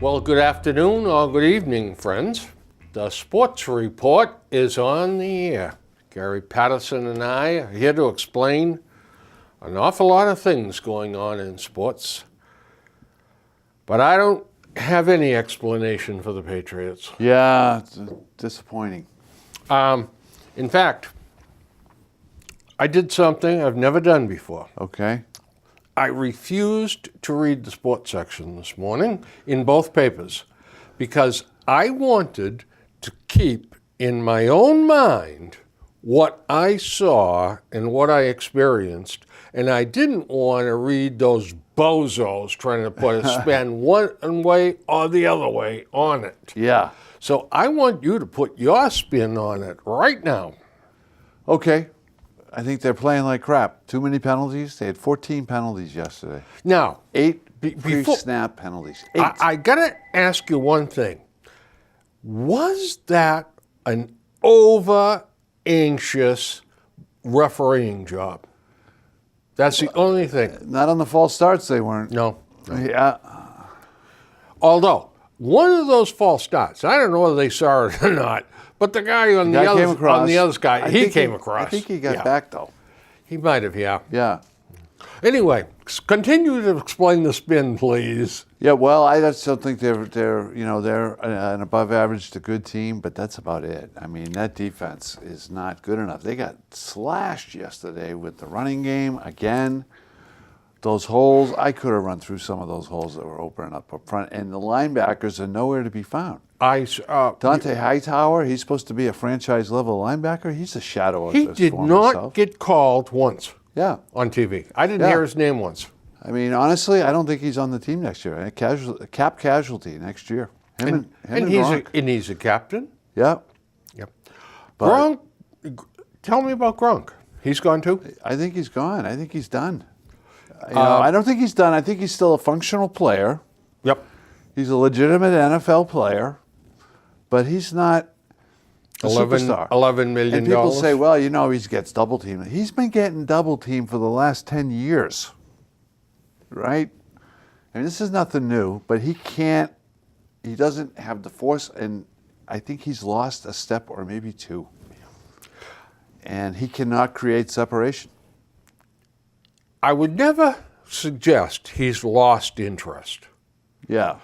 Well, good afternoon or good evening, friends. The Sports Report is on the air. Gary Patterson and I are here to explain an awful lot of things going on in sports. But I don't have any explanation for the Patriots. Yeah, it's disappointing. In fact, I did something I've never done before. Okay. I refused to read the sports section this morning in both papers because I wanted to keep in my own mind what I saw and what I experienced, and I didn't want to read those bozos trying to put a spin one way or the other way on it. Yeah. So I want you to put your spin on it right now. Okay. I think they're playing like crap. Too many penalties. They had 14 penalties yesterday. Now, 8 before- pre-snap penalties. 8. I got to ask you one thing. Was that an over-anxious refereeing job? That's the only thing. Not on the false starts, they weren't. No. Yeah. Although, one of those false starts, I don't know whether they saw it or not, but the guy on the other guy, he came across. I think he got back, though. He might have, yeah. Yeah. Anyway, continue to explain the spin, please. Yeah, well, I just don't think they're an above average to good team, but that's about it. I mean, that defense is not good enough. They got slashed yesterday with the running game again. Those holes, I could have run through some of those holes that were opening up front, and the linebackers are nowhere to be found. Dante Hightower, he's supposed to be a franchise level linebacker. He's a shadow of his former self. He did not get called once. Yeah. On TV. I didn't hear his name once. I mean, honestly, I don't think he's on the team next year. Cap casualty next year. Him and he's a captain. Yeah. Yep. Gronk, tell me about Gronk. He's gone too? I think he's gone. I think he's done. I don't think he's done. I think he's still a functional player. Yep. He's a legitimate NFL player, but he's not a superstar. $11 million. And people say, well, he gets double teamed. He's been getting double teamed for the last 10 years, right? I mean, this is nothing new, but he doesn't have the force, and I think he's lost a step or maybe two. And he cannot create separation. I would never suggest he's lost interest. Yeah.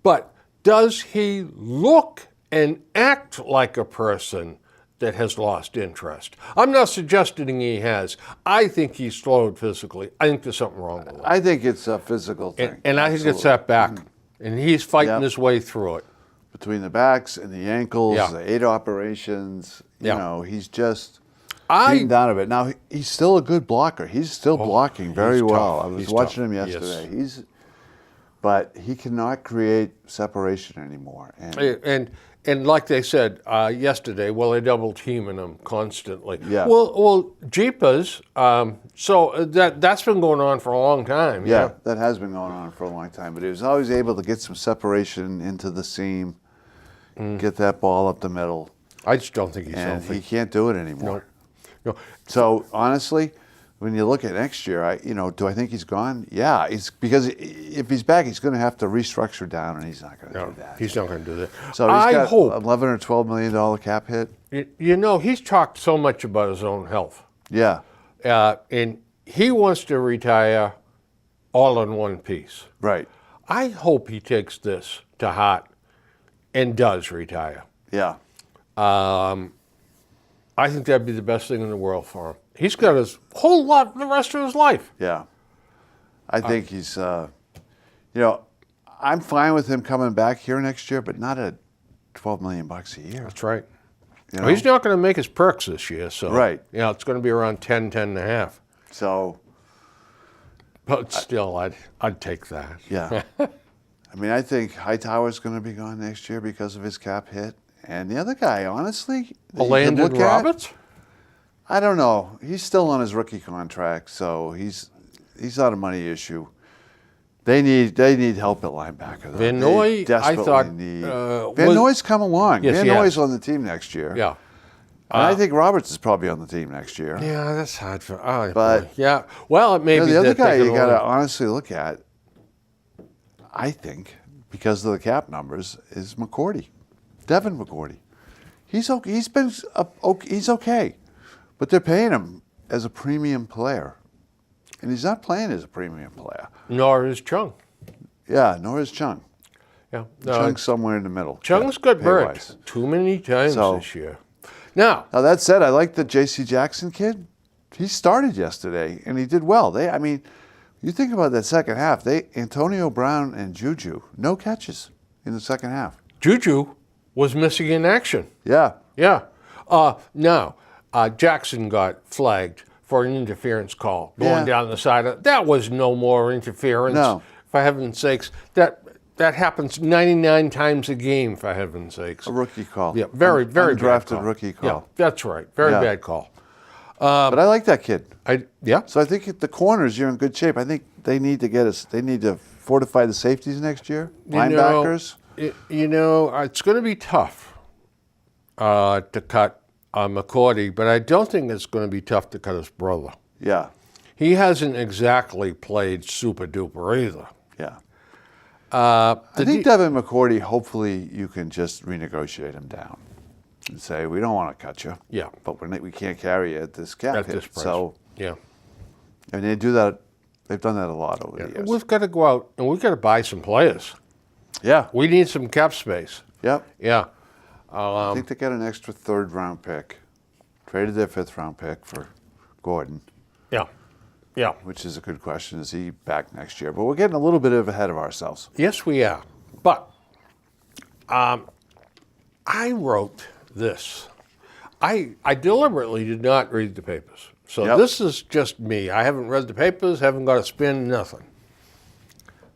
But does he look and act like a person that has lost interest? I'm not suggesting he has. I think he's slowed physically. I think there's something wrong with it. I think it's a physical thing. And I think it's that back. And he's fighting his way through it. Between the backs and the ankles, the 8 operations, he's just beaten down a bit. Now, he's still a good blocker. He's still blocking very well. Tough. I was watching him yesterday. But he cannot create separation anymore. And like they said yesterday, they're double teaming him constantly. Yeah. Well, jeepers. So that's been going on for a long time. Yeah, that has been going on for a long time. But he was always able to get some separation into the seam, get that ball up the middle. I just don't think he's and healthy. He can't do it anymore. No. So honestly, when you look at next year, do I think he's gone? Yeah, because if he's back, he's going to have to restructure down, and he's not going to do that. He's not going to do that. So he's got $11 or $12 million cap hit. He's talked so much about his own health. Yeah. And he wants to retire all in one piece. Right. I hope he takes this to heart and does retire. Yeah. I think that'd be the best thing in the world for him. He's got his whole lot the rest of his life. Yeah. I think he's, I'm fine with him coming back here next year, but not at $12 million a year. That's right. He's not going to make his perks this year, so right. It's going to be around 10 and a half. So, but still, I'd take that. Yeah. I mean, I think Hightower's going to be gone next year because of his cap hit, and the other guy, honestly, Landon Roberts. I don't know. He's still on his rookie contract, so he's not a money issue. They need help at linebacker. Though. Van Noy, They desperately I thought, need. was- Van Noy's come along. Yes, Van he Noy's has. on the team next year. Yeah. And I think Roberts is probably on the team next year. Yeah, that's hard for. Oh, But- boy. Yeah. Well, it may You know, be the other that they guy can you got to only- honestly look at, I think, because of the cap numbers, is McCourty, Devin McCourty. He's okay, but they're paying him as a premium player, and he's not playing as a premium player. Nor is Chung. Yeah, nor is Chung. Yeah. Chung's somewhere in the middle. Chung's got burnt pay-wise. too many times So- this year. Now, Now that said, I like the J.C. Jackson kid. He started yesterday and he did well. You think about that second half. Antonio Brown and Juju, no catches in the second half. Juju was missing in action. Yeah, Yeah. Now, Jackson got flagged for an interference call going Yeah. down the side. That was no more interference. No. For heaven's sakes. That happens 99 times a game, for heaven's sakes. a rookie call. Yeah, very bad Undrafted call. rookie Yeah, call. that's right. Very Yeah. bad call. But I like that kid. Yeah. So I think at the corners you're in good shape. I think they need to fortify the safeties next year. Linebackers. It's going to be tough to cut McCourty, but I don't think it's going to be tough to cut his brother. Yeah, He hasn't exactly played super duper either. yeah. I I think Devin McCourty, hopefully you can just renegotiate him down and say, we don't want to cut you. Yeah. But we can't carry you at this cap At hit. this price. So, Yeah. and they do that. They've done that a lot over the years. We've got to go out and we've got to buy some players. Yeah. We need some cap space. Yep. Yeah. I think they got an extra third-round pick. Traded their fifth-round pick for Gordon, Yeah. Yeah. which is a good question. Is he back next year? But we're getting a little bit ahead of ourselves. Yes, we are. But I wrote this. I deliberately did not read the papers. So Yep. this is just me. I haven't read the papers, haven't got a spin, nothing.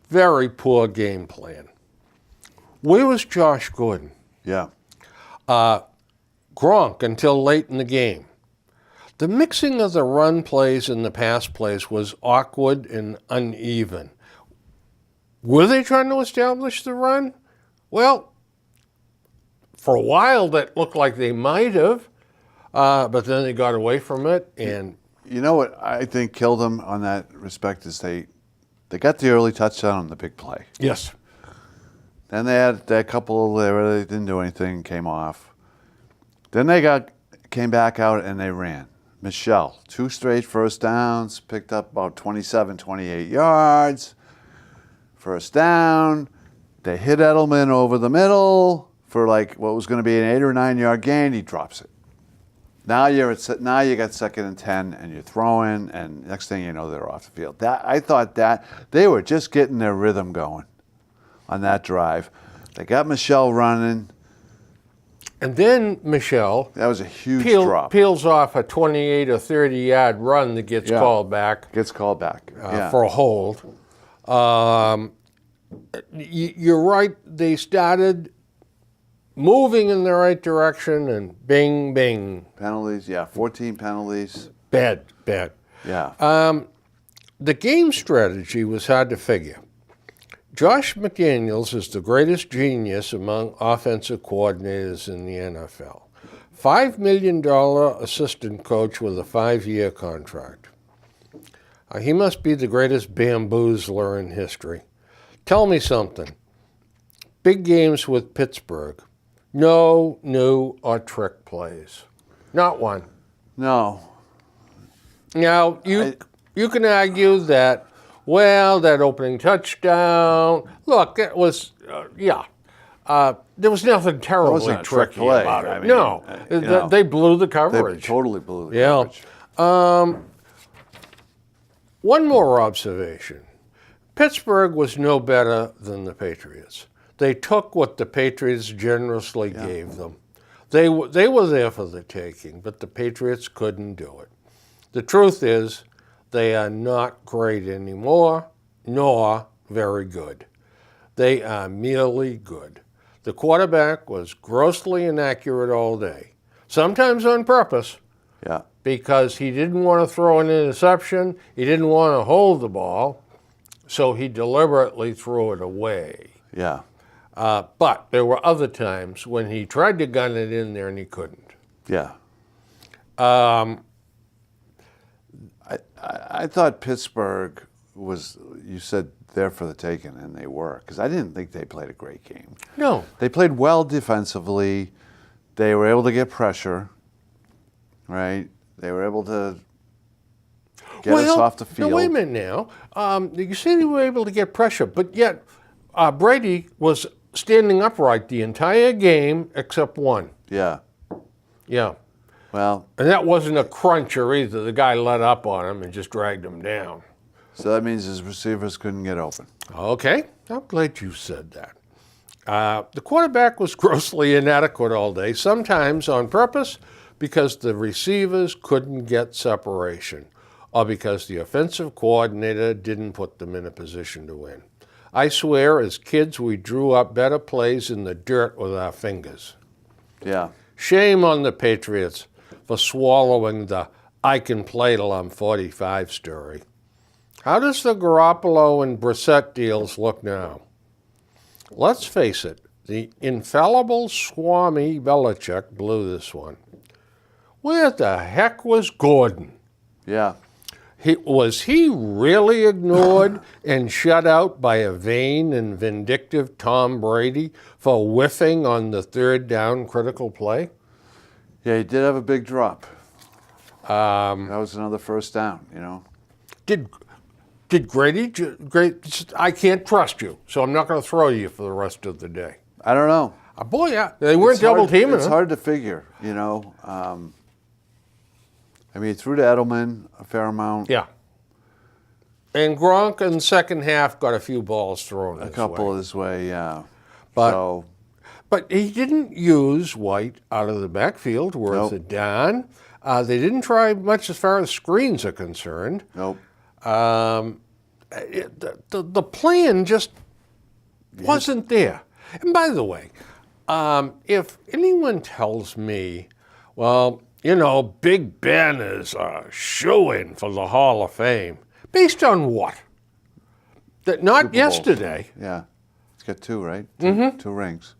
Very poor game plan. Where was Josh Gordon? Yeah. Gronk until late in the game. The mixing of the run plays and the pass plays was awkward and uneven. Were they trying to establish the run? Well, for a while that looked like they might have, but then they got away from it. And You know what I think killed them on that respect is they got the early touchdown on the big play. yes, Then they had that couple there where they didn't do anything, came off. Then they came back out and they ran. Michelle, 2 straight first downs, picked up about 27, 28 yards. First down. They hit Edelman over the middle for like what was going to be an 8 or 9 yard gain. He drops it. Now you got 2nd and 10 and you're throwing, and next thing you know they're off the field. I thought that they were just getting their rhythm going on that drive. They got Michelle running. and then Michelle That was a huge drop. peels off a 28 or 30 yard run that gets Yeah. called back. Gets called back. Yeah. For a hold. You're right. They started moving in the right direction, and bing, bing, Penalties, yeah, 14 penalties. bad. Yeah. The game strategy was hard to figure. Josh McDaniels is the greatest genius among offensive coordinators in the NFL. $5 million assistant coach with a 5-year contract. He must be the greatest bamboozler in history. Tell me something. Big games with Pittsburgh. No new or trick plays. Not one. No. Now, you can argue that, well, that opening touchdown, look, it was, there was nothing terribly wasn't a trick tricky play. about it. I mean, No, you know. they blew the They coverage. totally blew the Yeah. coverage. One more observation. Pittsburgh was no better than the Patriots. They took what the Patriots generously gave them. They were there for the taking, but the Patriots couldn't do it. The truth is, they are not great anymore, nor very good. They are merely good. The quarterback was grossly inaccurate all day, sometimes on purpose, Yeah. because he didn't want to throw an interception. He didn't want to hold the ball, so he deliberately threw it away. Yeah. But there were other times when he tried to gun it in there and he couldn't. Yeah. I thought Pittsburgh was, you said, there for the taking, and they were, because I didn't think they played a great game. No. They played well defensively. They were able to get pressure, right? They were able to get us off the field. Now, wait a minute now. You say they were able to get pressure, but yet Brady was standing upright the entire game except one. Yeah. Yeah. Well, And that wasn't a cruncher either. The guy let up on him and just dragged him down. so that means his receivers couldn't get open. Okay, I'm glad you said that. The quarterback was grossly inadequate all day, sometimes on purpose because the receivers couldn't get separation or because the offensive coordinator didn't put them in a position to win. I swear, as kids, we drew up better plays in the dirt with our fingers. Yeah. Shame on the Patriots for swallowing the I can play till I'm 45 story. How does the Garoppolo and Brissett deals look now? Let's face it, the infallible Swami Belichick blew this one. Where the heck was Gordon? Yeah. Was he really ignored and shut out by a vain and vindictive Tom Brady for whiffing on the third down critical play? Yeah, he did have a big drop. That was another first down, you know. Did Grady? I can't trust you, so I'm not going to throw you for the rest of the day. I don't know. Boy, yeah, they weren't double teaming. It's hard to figure, you know. I mean, he threw to Edelman a fair amount. Yeah. And Gronk in the second half got a few balls thrown A his couple way. this way, yeah. But- But he didn't use White out of the backfield worth Nope. a darn. They didn't try much as far as screens are concerned. Nope. The plan just wasn't there. And by the way, if anyone tells me, well, you know, Big Ben is a shoo-in for the Hall of Fame, based on what? That not Super Bowls. yesterday. Yeah. He's got two, right? Two rings.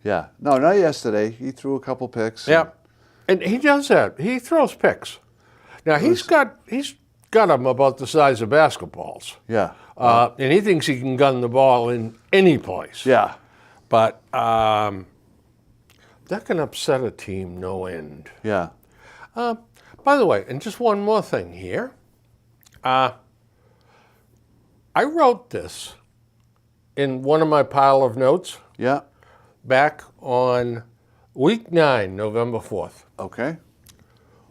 Yeah. No, not yesterday. He threw a couple picks. Yep. And he does that. He throws picks. Now he's got them about the size of basketballs. Yeah. And he thinks he can gun the ball in any place. Yeah. But that can upset a team no end. Yeah. By the way, and just one more thing here. I wrote this in one of my pile of notes Yeah. back on week 9, November 4th. Okay.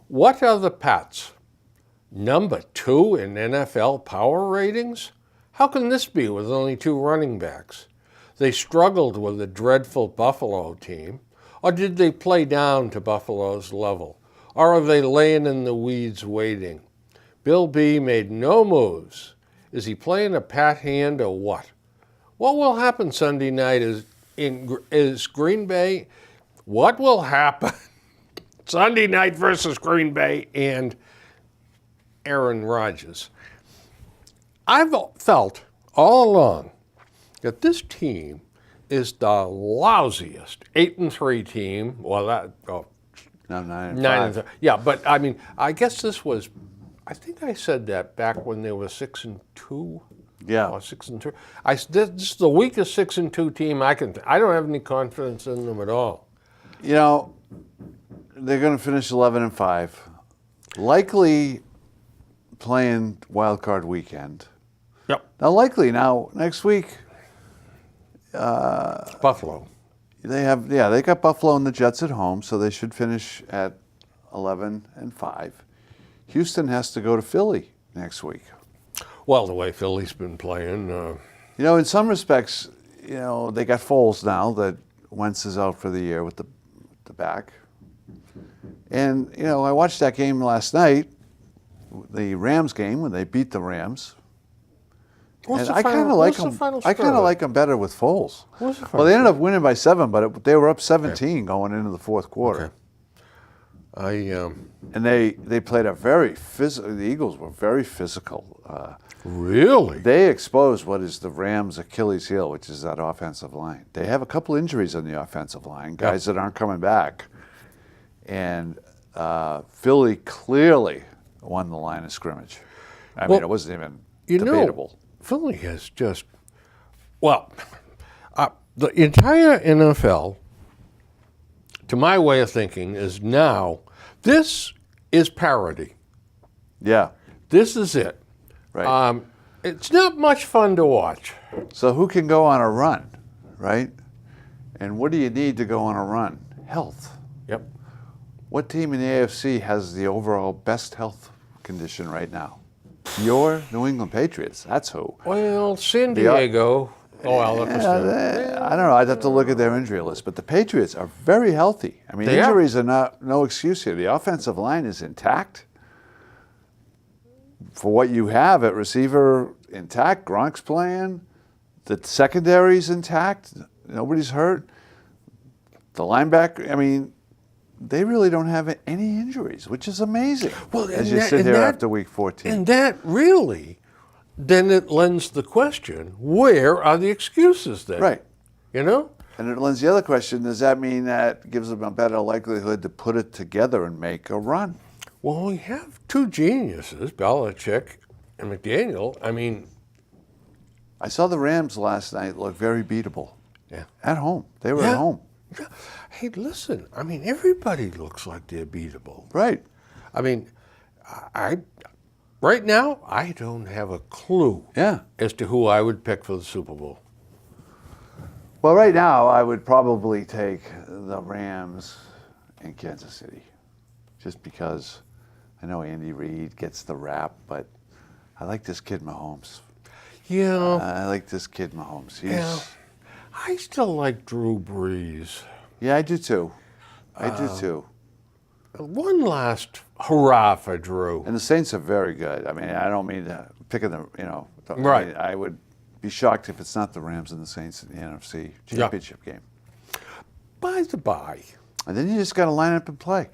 What are the Pats? Number 2 in NFL power ratings? How can this be with only 2 running backs? They struggled with a dreadful Buffalo team, or did they play down to Buffalo's level? Or are they laying in the weeds waiting? Bill B made no moves. Is he playing a pat hand or what? What will happen Sunday night is Green Bay? What will happen Sunday night versus Green Bay and Aaron Rodgers? I've felt all along that this team is the lousiest 8-3 team. Well, No, 9-5. 9-3. Yeah, but I mean, I guess this was. I think I said that back when they were 6-2. Yeah. Or 6-3. This is the weakest 6-2 team I can. I don't have any confidence in them at all. You know, they're going to finish 11-5. Likely playing wild card weekend. Yep. Now next week Buffalo. they got Buffalo and the Jets at home, so they should finish at 11-5. Houston has to go to Philly next week. Well, the way Philly's been playing. You know, in some respects, you know, they got Foles now that Wentz is out for the year with the back. And, you know, I watched that game last night, the Rams game, when they beat the Rams. What's And the I kind final- of like what's the them. final I kind score? of like them better with Foles. What's the Well, final they ended up winning by 7, but they were up 17 going into the fourth quarter. And they played a very physical. The Eagles were very physical. Really? They exposed what is the Rams' Achilles heel, which is that offensive line. They have a couple injuries on the offensive line, guys that aren't coming back. And Philly clearly won the line of scrimmage. I mean, it wasn't even debatable. Philly has just, the entire NFL, to my way of thinking, is now, this is parody. Yeah. This is it. Right. It's not much fun to watch. So who can go on a run, right? And what do you need to go on a run? Health. Yep. What team in the AFC has the overall best health condition right now? Your New England Patriots. That's who. Well, San Diego. I don't know. I'd have to look at their injury list. But the Patriots are very healthy. I mean, injuries are no excuse here. The offensive line is intact. For what you have at receiver, intact. Gronk's playing. The secondary's intact. Nobody's hurt. The linebacker, I mean, they really don't have any injuries, which is amazing. Well, as you sit here after week 14. And that really, then it lends the question, where are the excuses then? Right. You know? And it lends the other question, does that mean that gives them a better likelihood to put it together and make a run? Well, we have two geniuses, Belichick and McDaniel. I mean, I saw the Rams last night look very beatable. Yeah. At home. They were at home. Yeah. Hey, listen, I mean, everybody looks like they're beatable. Right. I mean, right now, I don't have a clue as to who I would pick for the Super Bowl. Well, right now, I would probably take the Rams in Kansas City. Just because I know Andy Reid gets the rap, but I like this kid Mahomes. Yeah. I like this kid Mahomes. I still like Drew Brees. Yeah, I do too. One last hurrah for Drew. And the Saints are very good. I mean, I don't mean to pick them, Right. I mean, I would be shocked if it's not the Rams and the Saints in the NFC Championship game. By the by. And then you just got to line up and play.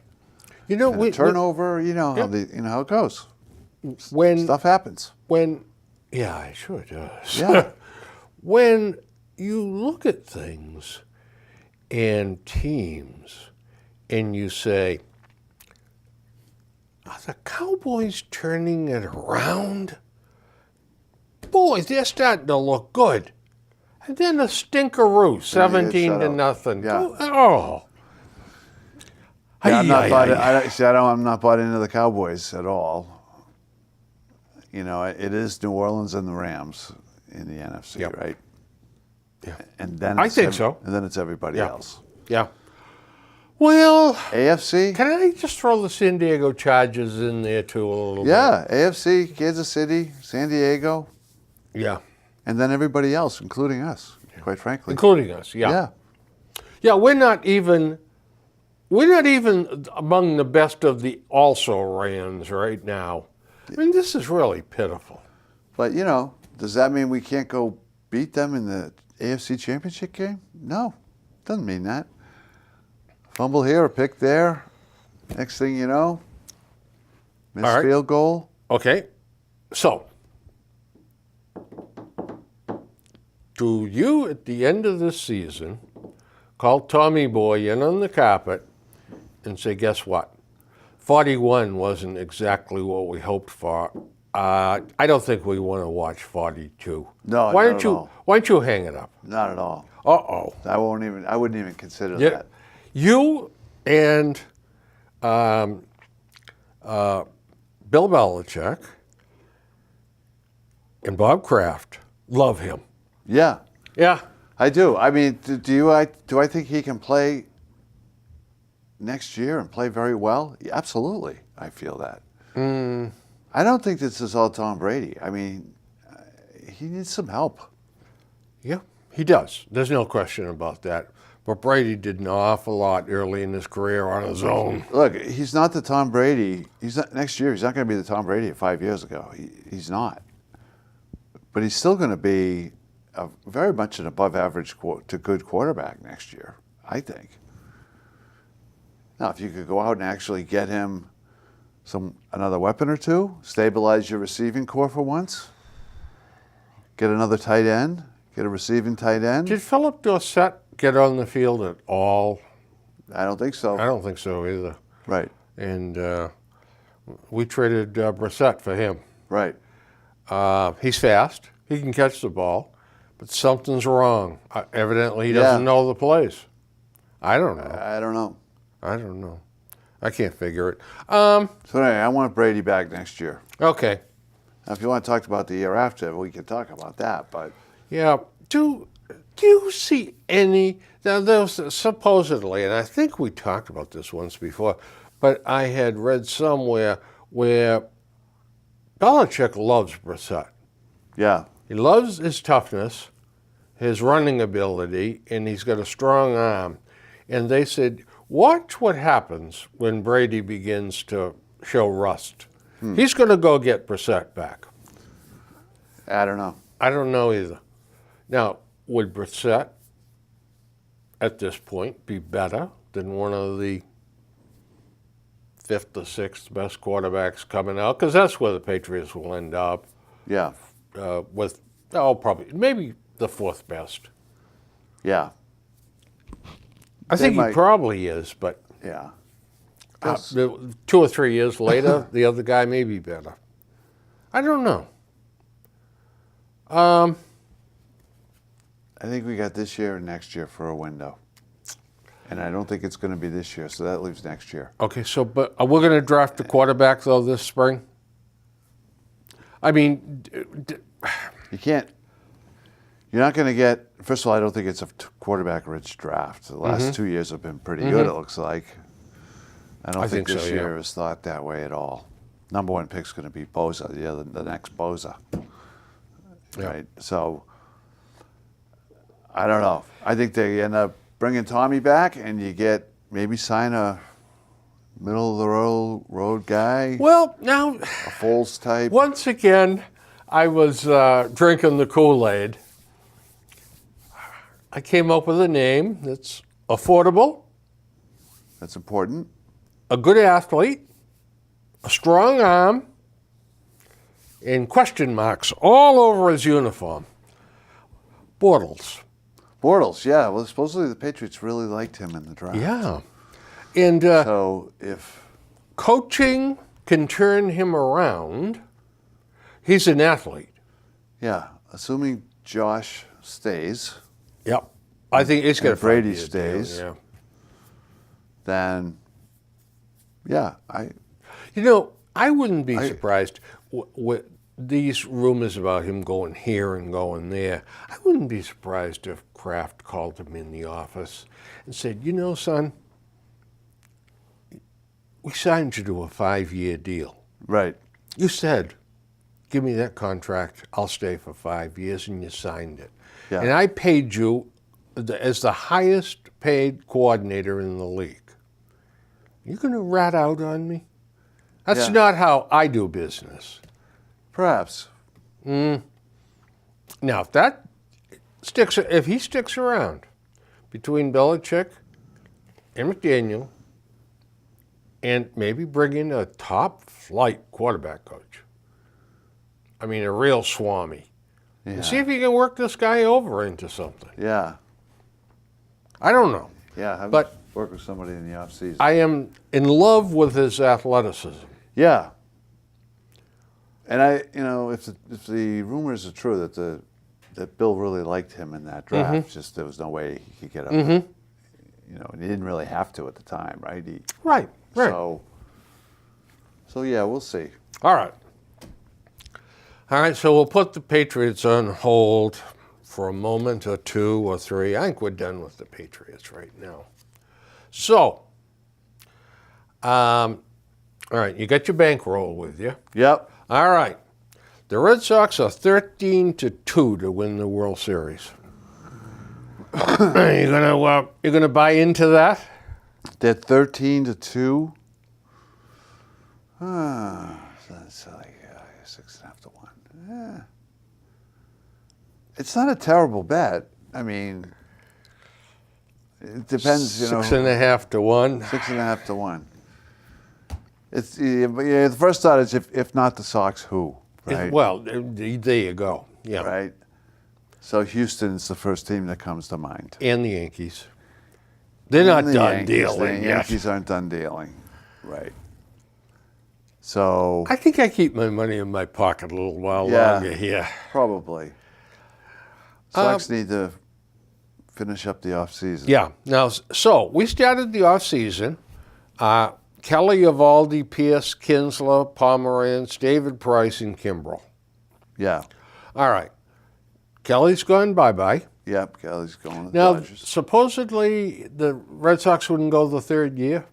Turnover, how it goes. Stuff happens. Yeah, it sure does. Yeah. When you look at things and teams and you say, are the Cowboys turning it around? Boy, they're starting to look good. And then a stinkeroo, 17-0. Yeah. Oh. Yeah, I'm not bought into the Cowboys at all. It is New Orleans and the Rams in the NFC, right? Yeah. And then I think so. And then it's everybody else. Yeah. Well, AFC? Can I just throw the San Diego Chargers in there too a little bit? Yeah, AFC, Kansas City, San Diego. Yeah. And then everybody else, including us, quite frankly. Including us, yeah. Yeah, we're not even among the best of the also-rans right now. I mean, this is really pitiful. But, does that mean we can't go beat them in the AFC Championship game? No, doesn't mean that. Fumble here, a pick there. Next thing you know, missed field goal. Okay, so do you, at the end of this season, call Tommy Boy in on the carpet and say, guess what? 41 wasn't exactly what we hoped for. I don't think we want to watch 42. No, why not at all. Why don't you hang it up? Not at all. Uh-oh. I wouldn't even consider that. You and Bill Belichick and Bob Kraft love him. Yeah. Yeah. I do. I mean, do I think he can play next year and play very well? Yeah, absolutely. I feel that. I don't think this is all Tom Brady. I mean, he needs some help. Yeah, he does. There's no question about that. But Brady did an awful lot early in his career on his own. Look, he's not the Tom Brady. Next year. He's not going to be the Tom Brady of 5 years ago. He's not. But he's still going to be very much an above-average to good quarterback next year, I think. Now, if you could go out and actually get him another weapon or two, stabilize your receiving core for once, get another tight end, get a receiving tight end. Did Philip Dorsett get on the field at all? I don't think so. I don't think so either. Right, And we traded Brissett for him. right. He's fast. He can catch the ball, but something's wrong. Evidently, he doesn't know the plays. I don't know. I don't know. I don't know. I can't figure it. So anyway, I want Brady back next year. Okay. Now, if you want to talk about the year after, we can talk about that. But Yeah. Do you see any? Now, there's supposedly, and I think we talked about this once before, but I had read somewhere where Belichick loves Brissett. yeah, He loves his toughness, his running ability, and he's got a strong arm. And they said, watch what happens when Brady begins to show rust. He's going to go get Brissett back. I don't know. I don't know either. Now, would Brissett, at this point, be better than one of the fifth or sixth best quarterbacks coming out? Because that's where the Patriots will end up Yeah, with, probably, maybe the fourth best. yeah, I think might- he probably is, but yeah. 2 or 3 years later, the other guy may be better. I don't know. I think we got this year and next year for a window. And I don't think it's going to be this year, so that leaves next year. Okay, so but we're going to draft a quarterback though this spring. I mean, You can't. You're not going to get. First of all, I don't think it's a quarterback-rich draft. The last 2 years have been pretty good. It looks like. I don't I think think this so, year yeah. is thought that way at all. Number one pick's going to be Boza, the next Boza. Yeah. Right. So I don't know. I think they end up bringing Tommy back, and you get maybe sign a middle of the road guy, well, now a Foles type. once again, I was drinking the Kool-Aid. I came up with a name that's affordable, That's important. a good athlete, a strong arm, and question marks all over his uniform. Bortles. Bortles, yeah. Well, supposedly the Patriots really liked him in the draft. Yeah. And So if coaching can turn him around. He's an athlete. assuming Josh stays, Yep. I think it's going And to Brady stays. Yeah. then yeah, You know, I wouldn't be surprised with these rumors about him going here and going there. I wouldn't be surprised if Kraft called him in the office and said, you know, son, we signed you to a 5-year deal. right. You said, give me that contract, I'll stay for 5 years, and you signed it. Yeah. And I paid you as the highest paid coordinator in the league. You going to rat out on me? That's Yeah. not how I do business. Perhaps. Now, if he sticks around between Belichick and McDaniel, and maybe bring in a top flight quarterback coach. I mean, a real swami. Yeah. And see if you can work this guy over into something. Yeah. I don't know. Yeah. But- work with somebody in the off season. I am in love with his athleticism. Yeah. And if the rumors are true that Bill really liked him in that draft, just there was no way he could get up. And he didn't really have to at the time, right? Right. So yeah, we'll see. All right. All right, so we'll put the Patriots on hold for a moment or 2 or 3. I think we're done with the Patriots right now. So, all right, you got your bankroll with you. Yep. All right. The Red Sox are 13-2 to win the World Series. You're gonna buy into that? They're 13-2. That's like 6.5 to 1. Yeah. It's not a terrible bet. I mean, It depends, 6.5 to 1. 6.5 to 1. It's the first thought is if not the Sox, who? Right. Well, there you go. Yeah. Right. So Houston's the first team that comes to mind. And the Yankees. They're not And the done Yankees. dealing The yet. Yankees aren't done dealing. Right. So I think I keep my money in my pocket a little while Yeah. longer here. probably. Sox need to finish up the offseason. Yeah. Now, so we started the off season. Kelly, Evaldi, Pierce, Kinsler, Pomerantz, David Price, and Kimbrel. Yeah. All right. Kelly's gone bye-bye. Yep. Kelly's going to the Now, Dodgers. supposedly the Red Sox wouldn't go the third year.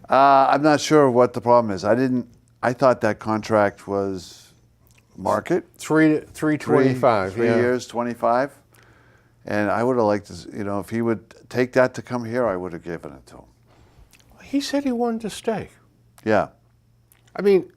I'm not sure what the problem is. I thought that contract was market. 325. Three yeah. years, 25. And I would have liked to, if he would take that to come here, I would have given it to him. He said he wanted to stay. Yeah. I mean,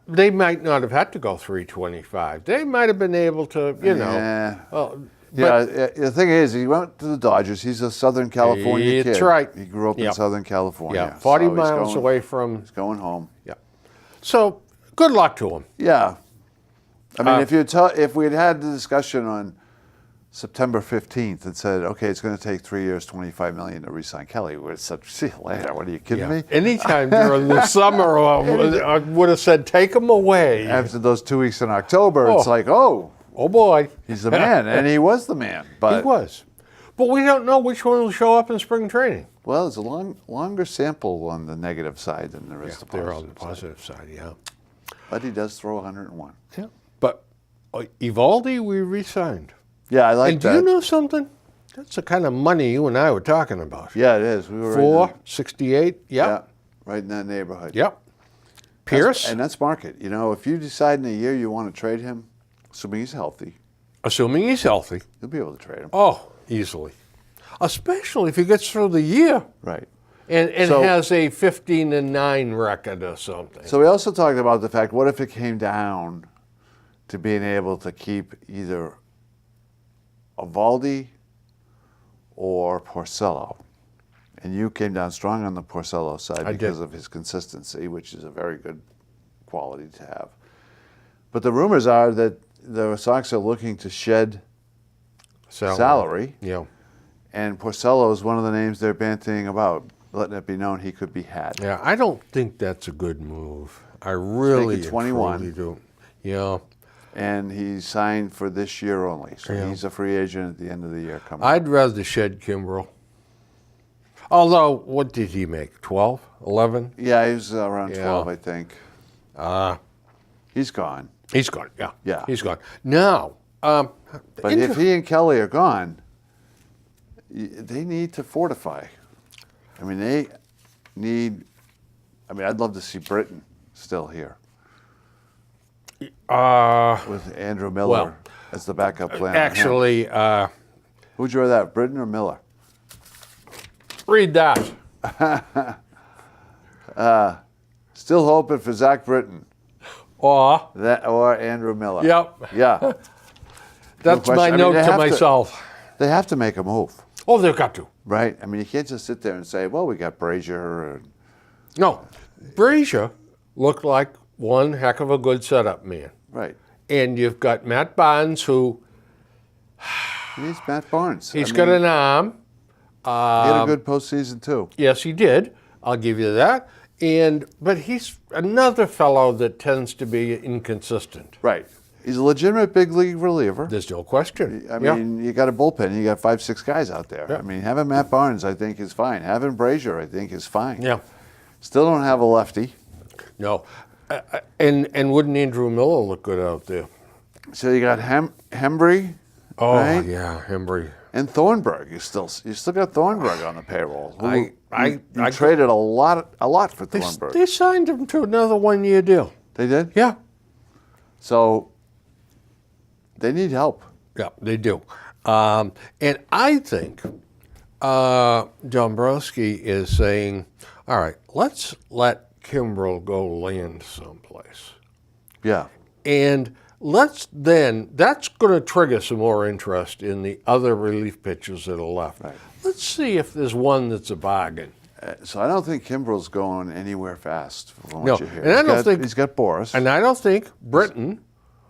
they might not have had to go 325. They might have been able to, Yeah. Well, Yeah, the thing is, he went to the Dodgers. He's a Southern California kid. That's right. He grew up in Yep. Southern California. yeah, 40 so he's miles going- away from. He's going home. Yeah. So good luck to him. Yeah. I mean, if we had had the discussion on September 15th and said, okay, it's going to take 3 years, $25 million to re-sign Kelly, we would have said, see you later. What are you kidding me? Anytime during the summer, I would have said, take him away. After those 2 weeks in October, it's Oh. like, oh, Oh, boy. he's the man. And he was the man. But, He was. But we don't know which one will show up in spring training. well, it's a longer sample on the negative side than there is the They're positive on the positive side, yeah. But he does throw 101. Yeah. But Evaldi, we re-signed. Yeah, I like And do that. you know something? That's the kind of money you and I were talking about. Yeah, it is. We were 468. yeah, Yep. right in that neighborhood. Yep. Pierce, And that's market. If you decide in a year you want to trade him, assuming he's healthy, assuming he's healthy. you'll be able to trade him. Oh, easily. Especially if he gets through the year Right. and So- has a 15-9 record or something. So we also talked about the fact, what if it came down to being able to keep either Evaldi or Porcello? And you came down strong on the Porcello side I because did. of his consistency, which is a very good quality to have. But the rumors are that the Sox are looking to shed salary, Yeah. and Porcello is one of the names they're bantying about, letting it be known he could be had. Yeah, I don't think that's a good move. I really Make it 21. truly do. Yeah. And he's signed for this year only, so Yeah. he's a free agent at the end of the year coming. I'd rather shed Kimbrel. Although, what did he make? 12? 11? Yeah, he was around Yeah. 12, I think. He's gone. He's gone. Yeah. Yeah. He's gone. Now, But if he and Kelly are gone, they need to fortify. I mean, I'd love to see Britton still here with Andrew Miller well, as the backup plan. actually, Who'd you rather have, Britton or Miller? read that. Still hoping for Zach Britton Or, or Andrew Miller. yep, Yeah. that's question. my I mean, note they to have to- myself. They have to make a move, Oh, they've got to. right? I mean, you can't just sit there and say, well, we got Brazier. No, Brazier looked like one heck of a good setup man. Right. And you've got Matt Barnes, who He needs Matt Barnes. he's got an arm. He had a good postseason, too. Yes, he did. I'll give you that. But he's another fellow that tends to be inconsistent. Right. He's a legitimate big league reliever. There's no question. I Yeah. mean, you got a bullpen. You got 5, 6 guys out there. Yeah. I mean, having Matt Barnes, I think, is fine. Having Brazier, I think, is fine. Yeah. Still don't have a lefty. No. And wouldn't Andrew Miller look good out there? So you got Hembry. Oh, right? yeah, Hembry. And Thornburg. You still got Thornburg on the payroll. Who I traded a lot for Thornburg. They signed him to another one-year deal. They did? Yeah. So they need help. Yeah, they do. And I think Dombrowski is saying, all right, let's let Kimbrel go land someplace. Yeah. And That's going to trigger some more interest in the other relief pitchers that are left. Right. Let's see if there's one that's a bargain. So I don't think Kimbrel's going anywhere fast from No, what you hear. and I don't think- he's got Boris. And I don't think Britton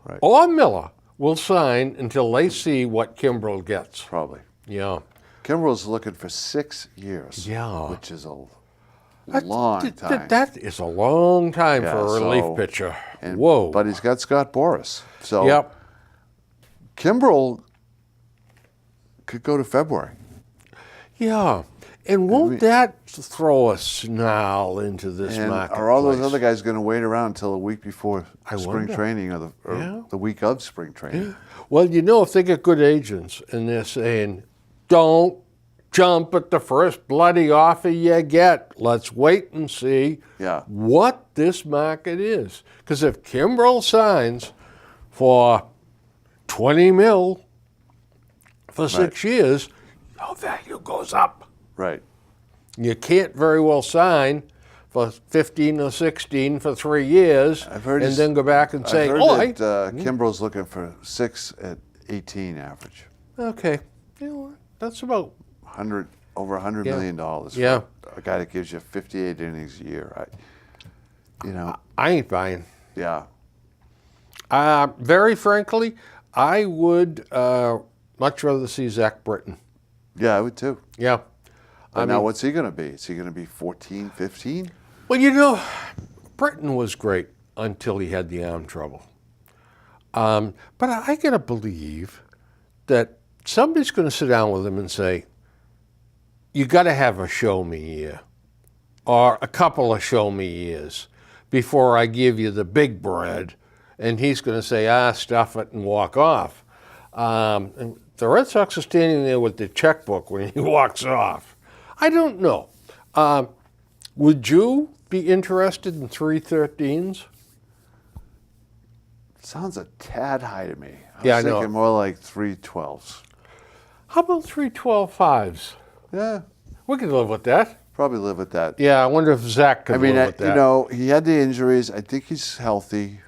Right. or Miller will sign until they see what Kimbrel gets. Probably. Yeah. Kimbrel's looking for 6 years. Yeah. Which is a long time. That is a long time Yeah, for a relief so- pitcher. And- Whoa. But he's got Scott Boris. So Yep. Kimbrel could go to February. Yeah. And won't that throw a snarl into this And marketplace? are all those other guys going to wait around until the week before spring wonder. training or Yeah. the week of spring training? Well, if they get good agents and they're saying, don't jump at the first bloody offer you get. Let's wait and see Yeah. what this market is. Because if Kimbrel signs for $20 million for 6 years, your value goes up. Right. You can't very well sign for 15 or 16 for 3 years I've heard and he's- then go back and say, I've oh, heard that Kimbrel's looking for 6 at 18 average. okay, you know what? That's about, Over $100 million dollars Yeah. for a guy that gives you 58 innings a year. I ain't buying. Yeah. Very frankly, I would much rather see Zach Britton. Yeah, I would too. Yeah. But now what's he going to be? Is he going to be 14, 15? Well, Britton was great until he had the arm trouble. But I got to believe that somebody's going to sit down with him and say, you got to have a show me year or a couple of show me years before I give you the big bread. And he's going to say, stuff it and walk off. And the Red Sox are standing there with the checkbook when he walks off. I don't know. Would you be interested in 313s? Sounds a tad high to me. Yeah, I was know. thinking more like 312s. How about 312.5s? Yeah, We could live with that. probably live with that. Yeah, I wonder if Zach could I mean, live with that. he had the injuries. I think he's healthy.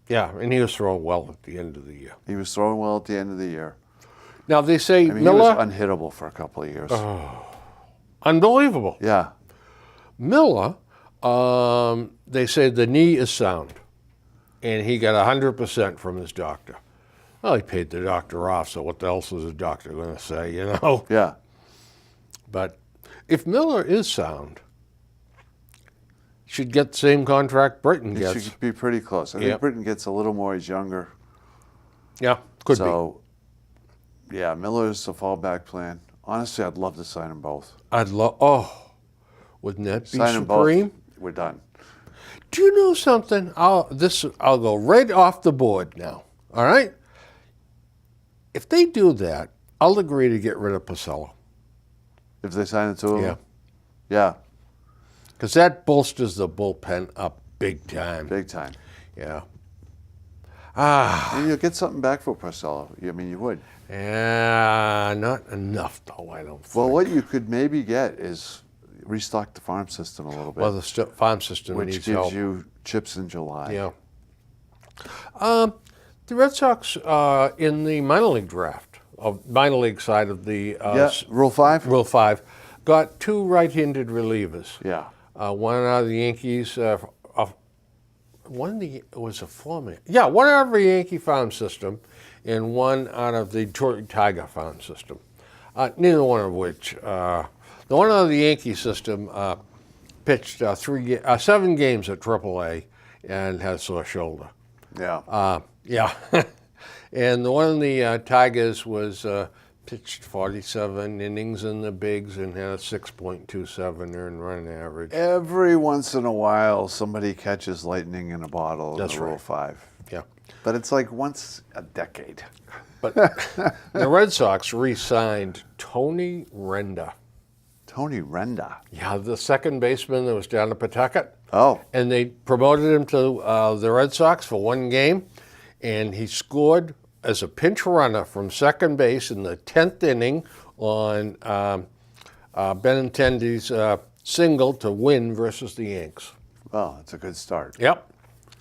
Yeah, and he was throwing well at the end of the year. He was throwing well at the end of the year. Now, they say I mean, Miller, he was unhittable for a couple of years. unbelievable. Yeah. Miller, they say the knee is sound, and he got 100% from his doctor. Well, he paid the doctor off, so what else is the doctor going to say, Yeah. But if Miller is sound, should get the same contract Britton He gets. should be pretty close. I think Yep. Britton gets a little more. He's younger. Yeah, could So, yeah, Miller's a fallback plan. Honestly, I'd love to sign them both. be. I'd love, wouldn't that be Sign them supreme? both. We're done. Do you know something? I'll go right off the board now. All right? If they do that, I'll agree to get rid of Porcello. If they sign the two of Yeah. them. Yeah, Because that bolsters the bullpen up big time. big time. Yeah. And you'll get something back for Porcello. I mean, you would. Yeah, not enough though, I don't think. Well, what you could maybe get is restock the farm system a little bit, Well, the farm system which needs gives help. you chips in July. Yeah. The Red Sox in the minor league draft, minor league side of the Yeah, Rule 5? Rule 5, got 2 right-handed relievers. Yeah. One out of the Yankees, one was a former. Yeah, one out of the Yankee farm system, and one out of the Detroit Tiger farm system. Neither one of which, the one out of the Yankee system pitched 7 games at AAA and had a sore shoulder. Yeah. Yeah, and the one in the Tigers was pitched 47 innings in the bigs and had a 6.27 earned run average. Every once in a while, somebody catches lightning in a bottle in That's the Rule right. 5. Yeah. But it's like once a decade. But the Red Sox re-signed Tony Renda. Tony Renda. Yeah, the second baseman that was down at Pawtucket. Oh, And they promoted him to the Red Sox for 1 game, and he scored as a pinch runner from second base in the 10th inning on Benintendi's single to win versus the Yanks. well, it's a good start. Yep.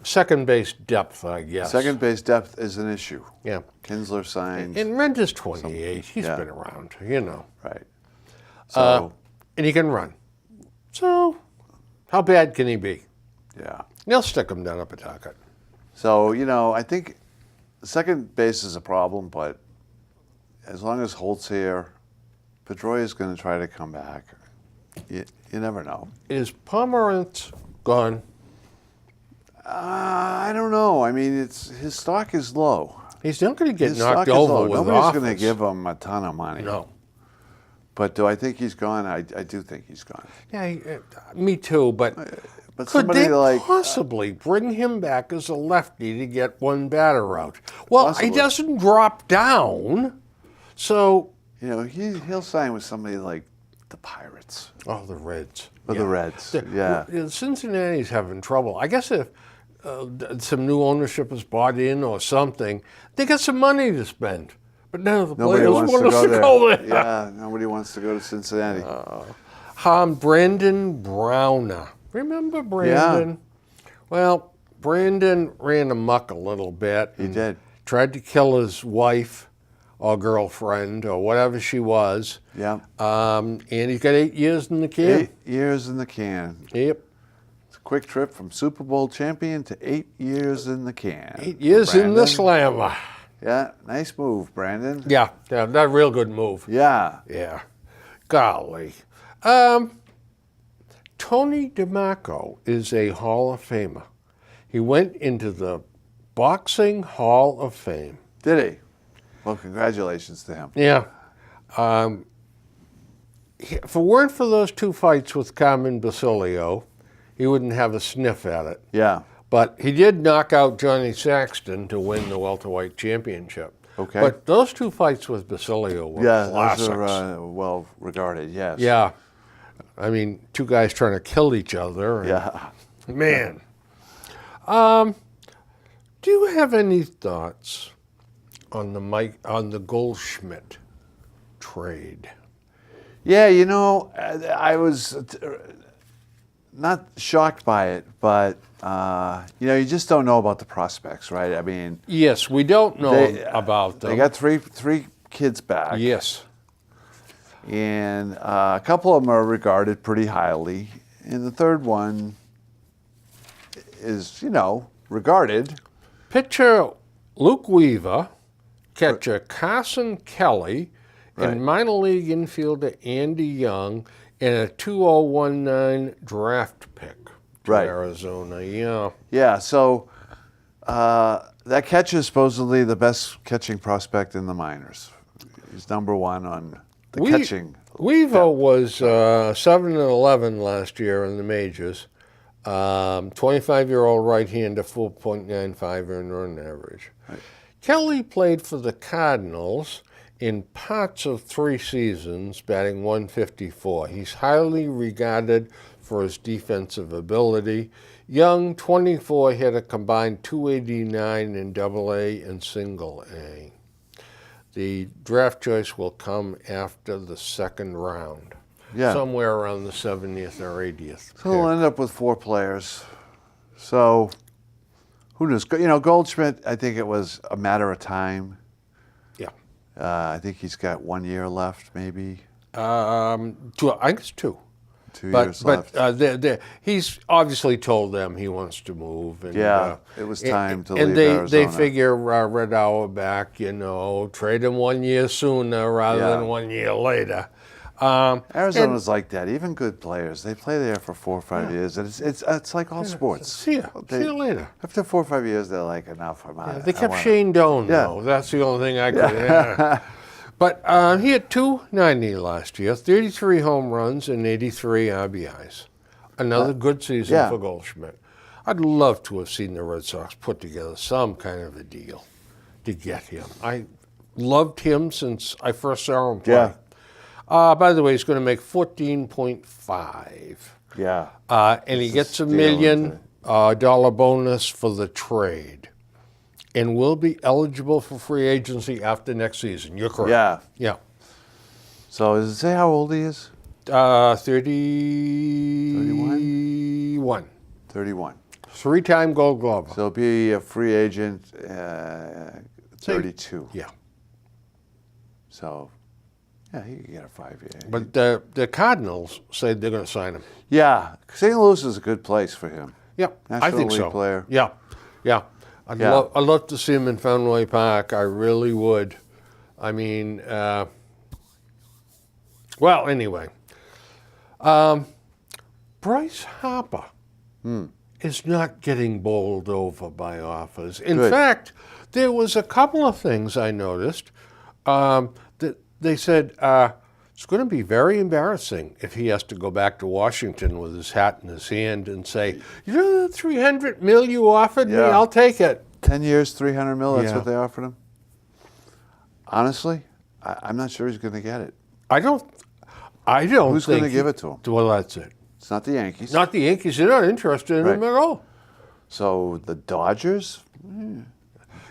second base depth, I guess. Second base depth is an issue. Yeah. Kinsler signed. And Rent is 28. He's yeah. been around, you know. Right. So, And he can run. So, how bad can he be? yeah. They'll stick him down a Pawtucket. So, you know, I think second base is a problem, but as long as Holt's here, Pedroia's going to try to come back. You never know. Is Pomerantz gone? I don't know. I mean, his stock is low. He's not going to get His knocked stock is over low. with Nobody's going to office. give him a ton of money. No. But do I think he's gone? I do think he's gone. Yeah, me too, but But could somebody they like possibly bring him back as a lefty to get one batter out? Well, Possibly. he doesn't drop down, so... you know, he'll sign with somebody like the Pirates Oh, the Reds. or the Reds. Yeah. Cincinnati's having trouble. I guess if some new ownership is bought in or something, they got some money to spend. But none of the Nobody players wants want to us go to there. go there. Yeah, nobody wants to go to Cincinnati. Brandon Browner. Remember Brandon? Well, Brandon ran amok a little bit. He did. Tried to kill his wife or girlfriend or whatever she was. Yeah. And he's got 8 years in the can. 8 years in the can. Yep. It's a quick trip from Super Bowl champion to 8 years in the can. 8 years in the Brandon. slammer. Yeah, nice move, Brandon. Yeah, that a real good move. Yeah. Yeah. Golly. Tony DeMarco is a Hall of Famer. He went into the Boxing Hall of Fame. Did he? Well, congratulations to him. Yeah. If it weren't for those two fights with Carmen Basilio, he wouldn't have a sniff at it. Yeah. But he did knock out Johnny Saxton to win the welterweight championship. Okay. But those two fights with Basilio were Yeah, classics. those are well regarded, yes. Yeah. I mean, two guys trying to kill each other. and- Yeah. Man. Do you have any thoughts on the Goldschmidt trade? Yeah, you know, I was not shocked by it, but, you know, you just don't know about the prospects, right? I mean, Yes, we don't know about them. they got three kids back. Yes. And a couple of them are regarded pretty highly. And the third one is, you know, regarded. Pitcher Luke Weaver, catcher Carson Kelly, Right. and minor league infielder Andy Young, and a 2019 draft pick to Right. Arizona. Yeah. Yeah, so that catcher is supposedly the best catching prospect in the minors. He's number one on the catching. Weaver was 7-11 last year in the majors. 25-year-old right-hander, 4.95 earned run average. Right. Kelly played for the Cardinals in parts of 3 seasons, batting .154. He's highly regarded for his defensive ability. Young, 24, hit a combined .289 in Double-A and Single-A. The draft choice will come after the second round, Yeah. somewhere around the 70th or 80th. So we'll end up with 4 players. So who knows? You know, Goldschmidt, I think it was a matter of time. Yeah. I think he's got 1 year left, maybe I think it's 2. 2 But years left. he's obviously told them he wants to move. And, Yeah, it was time to and leave they Arizona. figure Red Auerbach, you know, trade him 1 year sooner rather Yeah. than 1 year later. Arizona's like that. Even good players, they play there for 4 or 5 years, and it's like all sports. See you later. After 4 or 5 years, they're like, enough. I'm out. They kept Shane Doan, Yeah. though. That's the only thing I could. Yeah. But he had .290 last year, 33 home runs and 83 RBIs. Another good season yeah. for Goldschmidt. I'd love to have seen the Red Sox put together some kind of a deal to get him. I loved him since I first saw him play. Yeah. By the way, he's going to make 14.5. Yeah. And he It's a gets $1 steal, million dollar bonus for the trade, and will be eligible for free agency after next season. You're correct. Yeah. Yeah. So does it say how old he is? 31. 31. 3-time Gold Glover. So he'll be a free agent, 32. Yeah. So, yeah, he could get a 5-year. But the Cardinals say they're going to sign him. Yeah, St. Louis is a good place for him. Yeah, I National think League so. player. Yeah, yeah. I'd Yeah. love to see him in Fenway Park. I really would. I mean, well, anyway. Bryce Harper is not getting bowled over by offers. In Good. fact, there was a couple of things I noticed that they said it's going to be very embarrassing if he has to go back to Washington with his hat in his hand and say, you know, the $300 million you offered me, Yeah. I'll take it. 10 years, $300 million, that's Yeah. what they offered him? Honestly, I'm not sure he's going to get it. I don't Who's think going to give it to him? Well, that's it. It's not the Yankees. Not the Yankees. They're not interested in him Right. at all. So the Dodgers?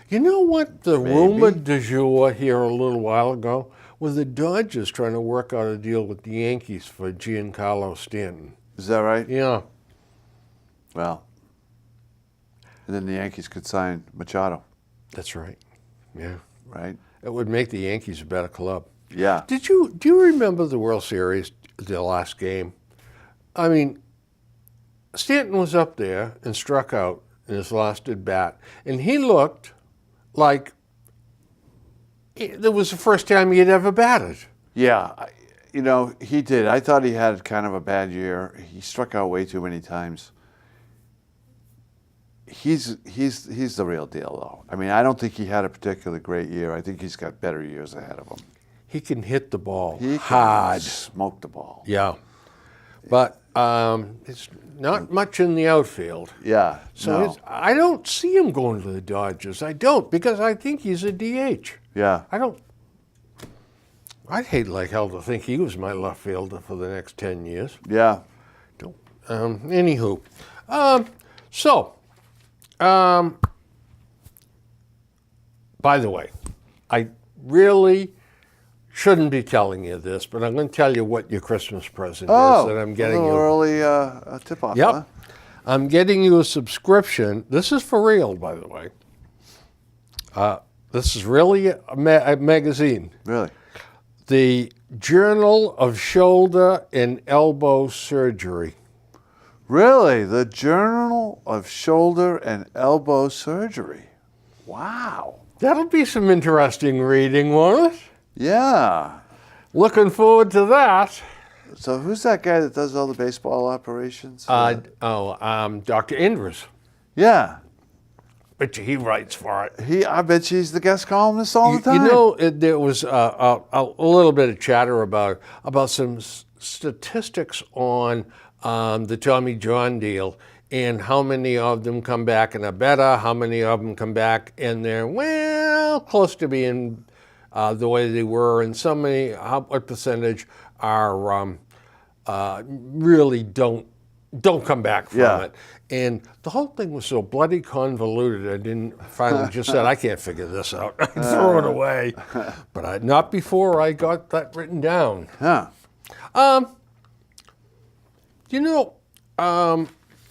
You know what the Maybe. rumor du jour here a little while ago was the Dodgers trying to work out a deal with the Yankees for Giancarlo Stanton. Is that right? Yeah. Well, and then the Yankees could sign Machado, That's right. Yeah. right? It would make the Yankees a better club. Yeah. Do you remember the World Series, the last game? I mean, Stanton was up there and struck out in his last at bat, and he looked like it was the first time he had ever batted. Yeah, he did. I thought he had kind of a bad year. He struck out way too many times. He's the real deal, though. I mean, I don't think he had a particularly great year. I think he's got better years ahead of him. He can hit the ball He hard. can smoke the ball. Yeah. But it's not much in the outfield. Yeah. So I don't see him going to the Dodgers. I don't, because I think he's a DH. Yeah. I'd hate like hell to think he was my left fielder for the next 10 years. Yeah. Don't. Anywho. By the way, I really shouldn't be telling you this, but I'm going to tell you what your Christmas present is that I'm getting a little you. early tip-off, Yep. huh? I'm getting you a subscription. This is for real, by the way. This is really a magazine. Really? The Journal of Shoulder and Elbow Surgery. Really? The Journal of Shoulder and Elbow Surgery. Wow. That'll be some interesting reading, won't it? Yeah. Looking forward to that. So who's that guy that does all the baseball operations? Dr. Andrews. Yeah. Bet you he writes for it. I bet she's the guest columnist all the time. You know, there was a little bit of chatter about some statistics on the Tommy John deal and how many of them come back and are better, how many of them come back and they're, well, close to being the way they were, and what percentage are really don't come back from it. And the whole thing was so bloody convoluted, I didn't finally just said, I can't figure this out. I threw it away. But not before I got that written down. Huh.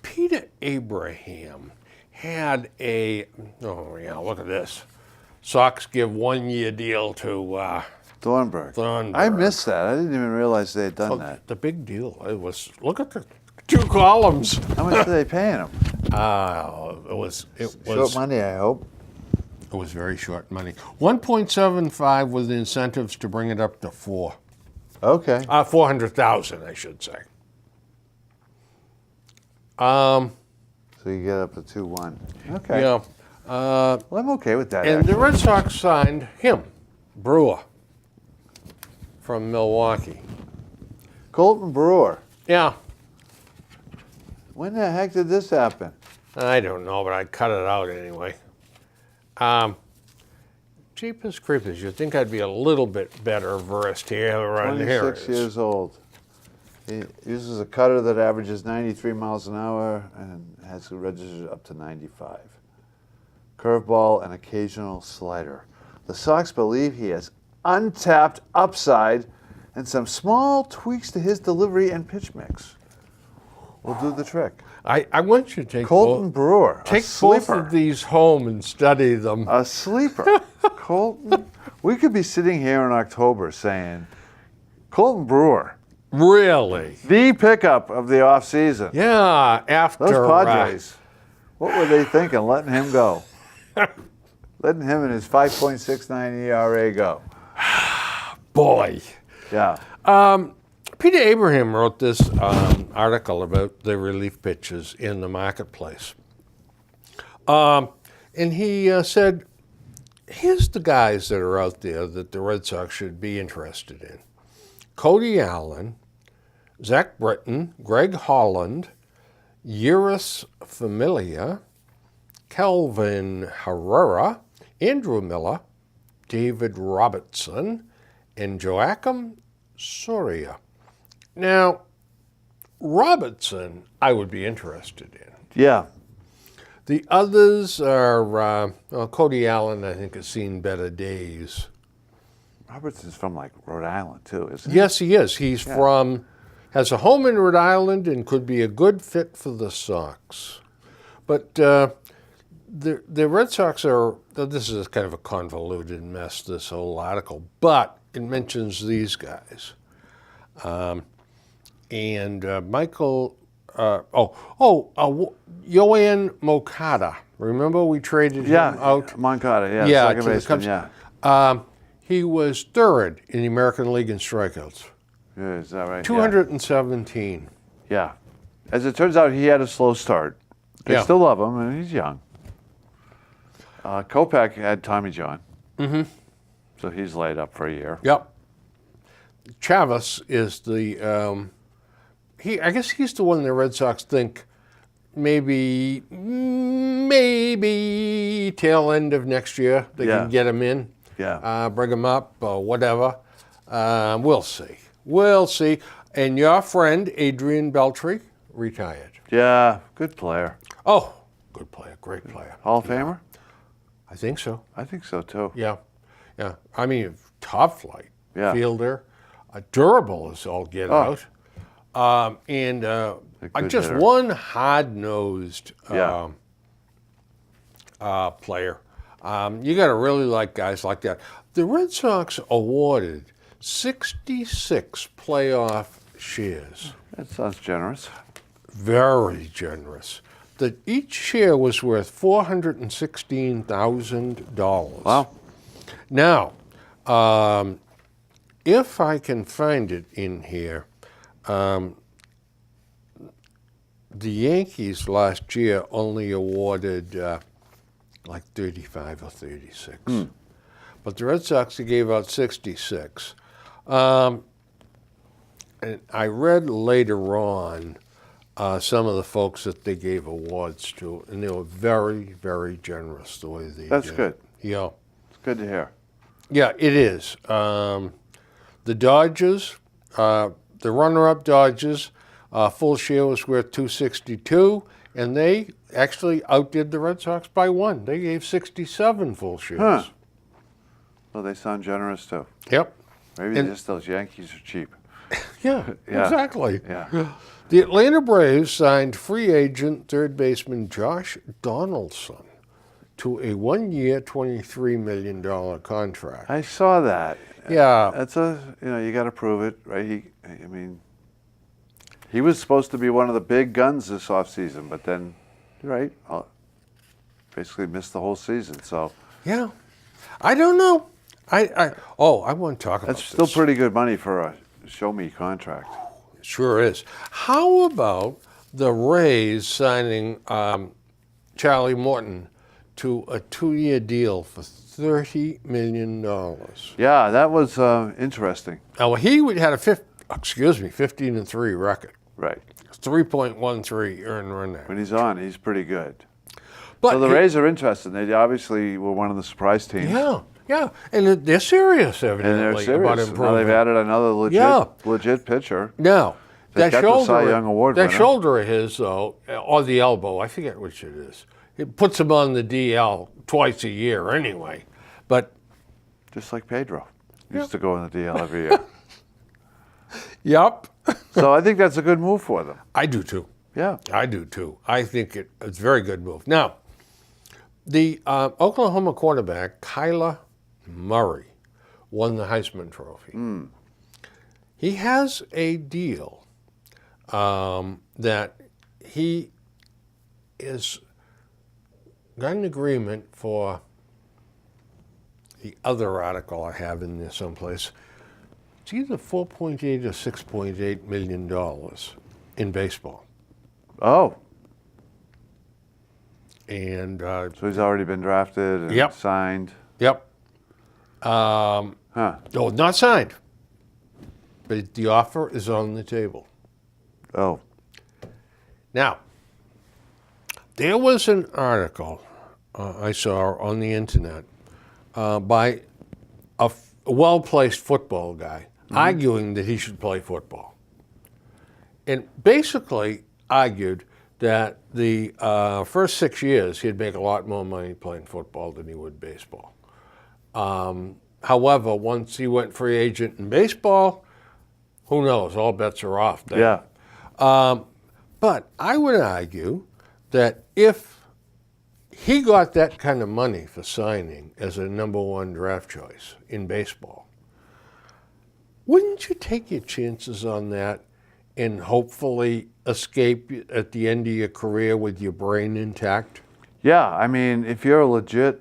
Peter Abraham had look at this. Sox give 1-year deal to Thornburg. Thornburg. I missed that. I didn't even realize they had done that. The big deal. It was, look at the 2 columns. How much are they paying him? It was Short money, I hope. It was very short money. 1.75 with incentives to bring it up to 4. Okay. 400,000, I should say. So you get up to 2-1. Okay. Yeah. Well, I'm okay with that. And the actually. Red Sox signed him, Brewer, from Milwaukee. Colton Brewer. Yeah. When the heck did this happen? I don't know, but I cut it out anyway. Jeepers creepers, you'd think I'd be a little bit better versed here. Right here. 26 years old. He uses a cutter that averages 93 miles an hour and has registered up to 95. Curveball and occasional slider. The Sox believe he has untapped upside and some small tweaks to his delivery and pitch mix. will do the trick. I want you to take Colton Brewer, a take both sleeper. of these home and study them. A sleeper. Colton. We could be sitting here in October saying, Colton Brewer, Really? the pickup of the offseason. Yeah, after Those Padres, what were they thinking, letting him go? Letting him and his 5.69 ERA go. boy. Yeah. Peter Abraham wrote this article about the relief pitches in the marketplace. And he said, here's the guys that are out there that the Red Sox should be interested in. Cody Allen, Zach Britton, Greg Holland, Uris Familia, Kelvin Herrera, Andrew Miller, David Robertson, and Joachim Soria. Now, Robertson, I would be interested in. Yeah. The others are, well, Cody Allen, I think, has seen better days. Robertson's from like Rhode Island too, isn't he? Yes, he is. He's has a home in Rhode Island and could be a good fit for the Sox. But the Red Sox are, this is kind of a convoluted mess, this whole article, but it mentions these guys. Michael, Yoan Moncada. Remember we traded him out? Moncada, yeah, Yeah, second to the baseman, Cubs. yeah. He was third in the American League in strikeouts. Yeah, is that right? 217. Yeah. As it turns out, he had a slow start. They Yeah. still love him, and he's young. Kopech had Tommy John. Mm-hmm. So he's laid up for a year. Yep. Chavis is the, I guess he's the one the Red Sox think maybe tail end of next year they Yeah. can get him in. Yeah. Bring him up or whatever. We'll see. We'll see. And your friend, Adrian Beltre, retired. Yeah, good player. Oh, good player, great player. Hall of Famer? I think so. I think so too. Yeah. Yeah. I mean, top flight Yeah. fielder, durable as all get out. And good just hitter. one hard-nosed Yeah. player. You got to really like guys like that. The Red Sox awarded 66 playoff shares. That sounds generous. Very generous. That each share was worth $416,000. Wow. Now, if I can find it in here, the Yankees last year only awarded like 35 or 36. But the Red Sox gave out 66. And I read later on some of the folks that they gave awards to, and they were very, very generous the way they That's did. good. Yeah. It's good to hear. Yeah, it is. The Dodgers, the runner-up Dodgers, full share was worth $262, and they actually outdid the Red Sox by one. They gave 67 full shares. Huh. Well, they sound generous too. Yep. Maybe And- just those Yankees are cheap. Yeah, Yeah. exactly. Yeah. The Atlanta Braves signed free agent third baseman Josh Donaldson to a one-year, $23 million contract. I saw that. Yeah. That's you got to prove it, right? He was supposed to be one of the big guns this offseason, but then, right, basically missed the whole season. So Yeah. I don't know. I want to talk about that's this. still pretty good money for a show-me contract. Sure is. How about the Rays signing Charlie Morton to a 2-year deal for $30 million? Yeah, that was interesting. Now, he had a 15-3 record. Right. 3.13 earned run rate. When he's on, he's pretty good. But So the Rays are interested. They obviously were one of the surprise teams. Yeah, and they're serious, And they're evidently, serious. about Now they've improvement. added another legit pitcher. Now, They that got the Cy shoulder, Young Award that winner. shoulder of his, though, or the elbow, I forget which it is. It puts him on the DL twice a year anyway. But Just like Pedro. Used to go in the DL every year. yep, So I think that's a good move for them. I do too. Yeah. I do too. I think it's a very good move. Now, the Oklahoma quarterback, Kyler Murray, won the Heisman Trophy. He has a deal that he is got an agreement for the other article I have in there someplace. It's either 4.8 or 6.8 million dollars in baseball. Oh, And so he's already been drafted and Yep. signed. yep, Huh. no, not signed, but the offer is on the table. Oh, Now, there was an article I saw on the internet by a well-placed football guy arguing that he should play football. And basically argued that the first 6 years he'd make a lot more money playing football than he would baseball. However, once he went free agent in baseball, who knows? All bets are off there. yeah. But I would argue that if he got that kind of money for signing as a number one draft choice in baseball, wouldn't you take your chances on that and hopefully escape at the end of your career with your brain intact? Yeah, I mean, if you're a legit,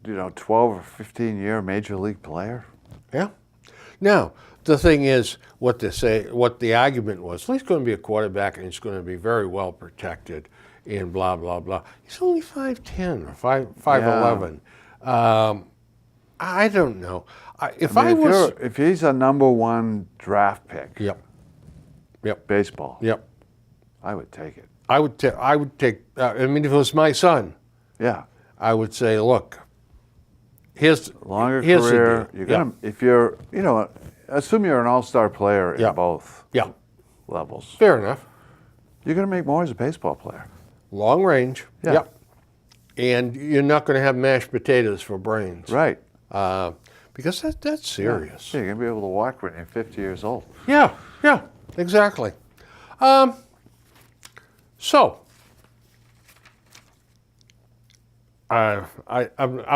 12 or 15 year major league player, Yeah. Now, the thing is, what the argument was, well, he's going to be a quarterback and he's going to be very well protected and blah, blah, blah. He's only 5'10 or 5'11. I don't know. if he's a number one draft pick, Yep, baseball, yep. I would take it. I would take, if it was my son, Yeah, I would say, look, here's longer here's the career. deal. You're gonna, if you're, assume you're an all-star player Yeah. in both Yeah, levels. fair enough. You're gonna make more as a baseball player. Long range. Yeah. Yep. And you're not going to have mashed potatoes for brains. Right. Because that's serious. Yeah, you're gonna be able to walk when you're 50 years old. Yeah, exactly. So, I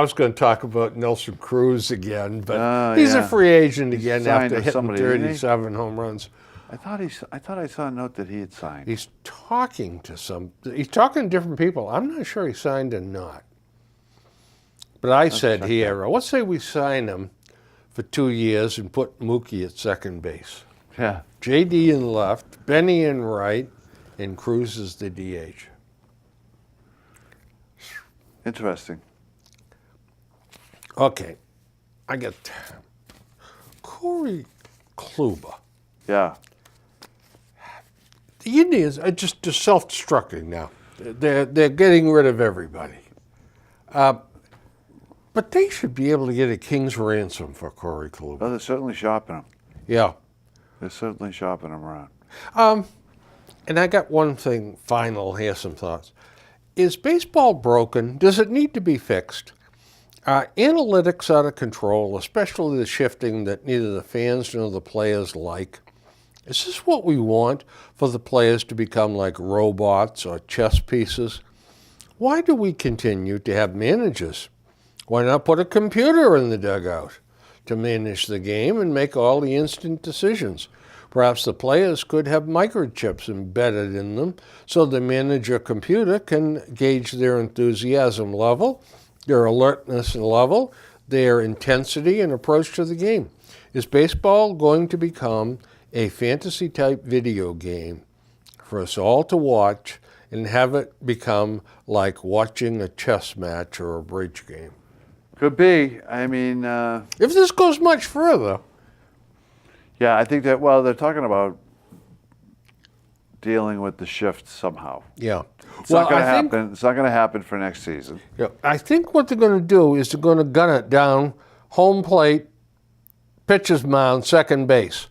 was going to talk about Nelson Cruz again, but he's a yeah. free agent again signed after with hitting somebody, didn't he? 37 home runs. I thought I saw a note that he had signed. He's talking to different people. I'm not sure he signed or not. But I said here, let's say we sign him for 2 years and put Mookie at second base. Yeah. JD in left, Benny in right, and Cruz is the DH. Interesting. Okay, I get Corey Kluber. Yeah. The Indians are just self-destructing now. They're getting rid of everybody. But they should be able to get a king's ransom for Corey Kluber. Well, they're certainly shopping him. Yeah. They're certainly shopping him around. And I got one thing final here, some thoughts. Is baseball broken? Does it need to be fixed? Analytics out of control, especially the shifting that neither the fans nor the players like. Is this what we want, for the players to become like robots or chess pieces? Why do we continue to have managers? Why not put a computer in the dugout to manage the game and make all the instant decisions? Perhaps the players could have microchips embedded in them so the manager computer can gauge their enthusiasm level, their alertness level, their intensity and approach to the game. Is baseball going to become a fantasy-type video game for us all to watch and have it become like watching a chess match or a bridge game? Could be. I mean, If this goes much further, yeah, I think that, well, they're talking about dealing with the shift somehow. yeah. It's not going to happen. It's not going to happen for next season. Yeah, I think what they're going to do is they're going to gun it down, home plate, pitcher's mound, second base.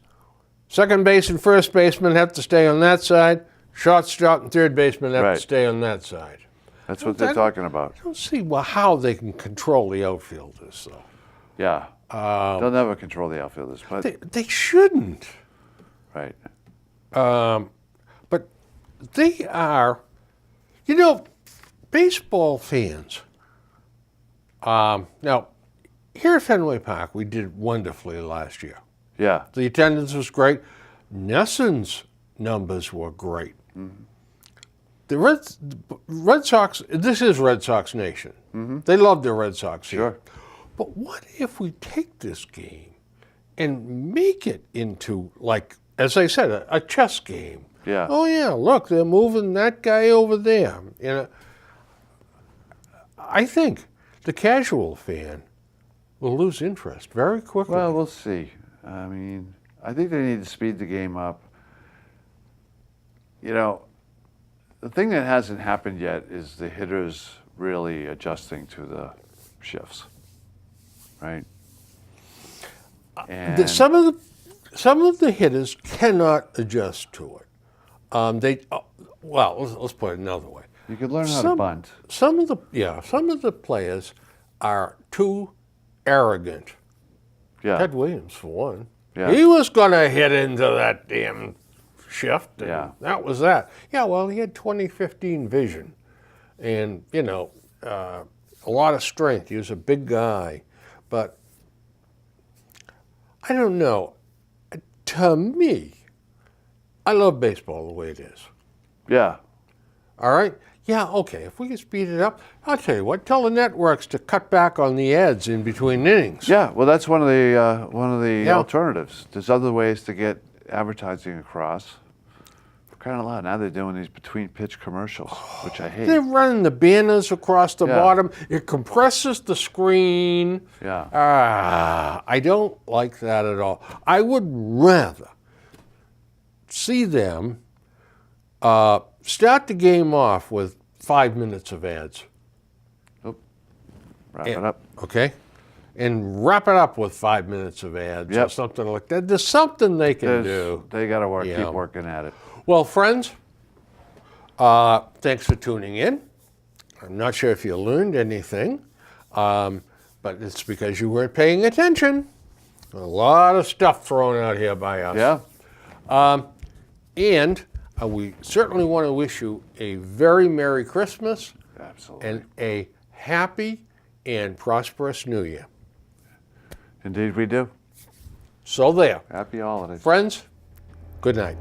Second base and first baseman have to stay on that side. Shortstop and third baseman have Right. to stay on that side. That's what they're talking about. I don't see how they can control the outfielders, though. Yeah. They'll never control the outfielders, but They shouldn't. right. But they are, you know, baseball fans. Now, here at Fenway Park, we did wonderfully last year. Yeah. The attendance was great. Nesson's numbers were great. The Red Sox, this is Red Sox Nation. They love their Red Sox here. Sure. But what if we take this game and make it into, like, as I said, a chess game? Yeah. Oh, yeah, look, they're moving that guy over there. You know, I think the casual fan will lose interest very quickly. Well, we'll see. I mean, I think they need to speed the game up. You know, the thing that hasn't happened yet is the hitters really adjusting to the shifts, right? And Some of the hitters cannot adjust to it. Let's put it another way. you could learn how to bunt. Some of the players are too arrogant. Yeah. Ted Williams, for one. Yeah. He was going to hit into that damn shift. And Yeah. that was that. Yeah, well, he had 2015 vision. And, you know, a lot of strength. He was a big guy. But I don't know. To me, I love baseball the way it is. Yeah. All right? Yeah, okay. If we can speed it up, I'll tell you what. Tell the networks to cut back on the ads in between innings. Yeah. Well, that's one of the Yeah. alternatives. There's other ways to get advertising across. For crying out loud, now they're doing these between pitch commercials, which I hate. They're running the banners across the Yeah. bottom. It compresses the screen. Yeah. I don't like that at all. I would rather see them start the game off with 5 minutes of ads. Wrap it up. Okay? And wrap it up with 5 minutes of ads or Yep. something like that. There's something they can do. They got to work. Yeah. Keep working at it. Well, friends, thanks for tuning in. I'm not sure if you learned anything, but it's because you weren't paying attention. A lot of stuff thrown out here by us. Yeah. And we certainly want to wish you a very Merry Christmas Absolutely. and a happy and prosperous New Year. Indeed, we do. So there. Happy holidays. Friends, good night.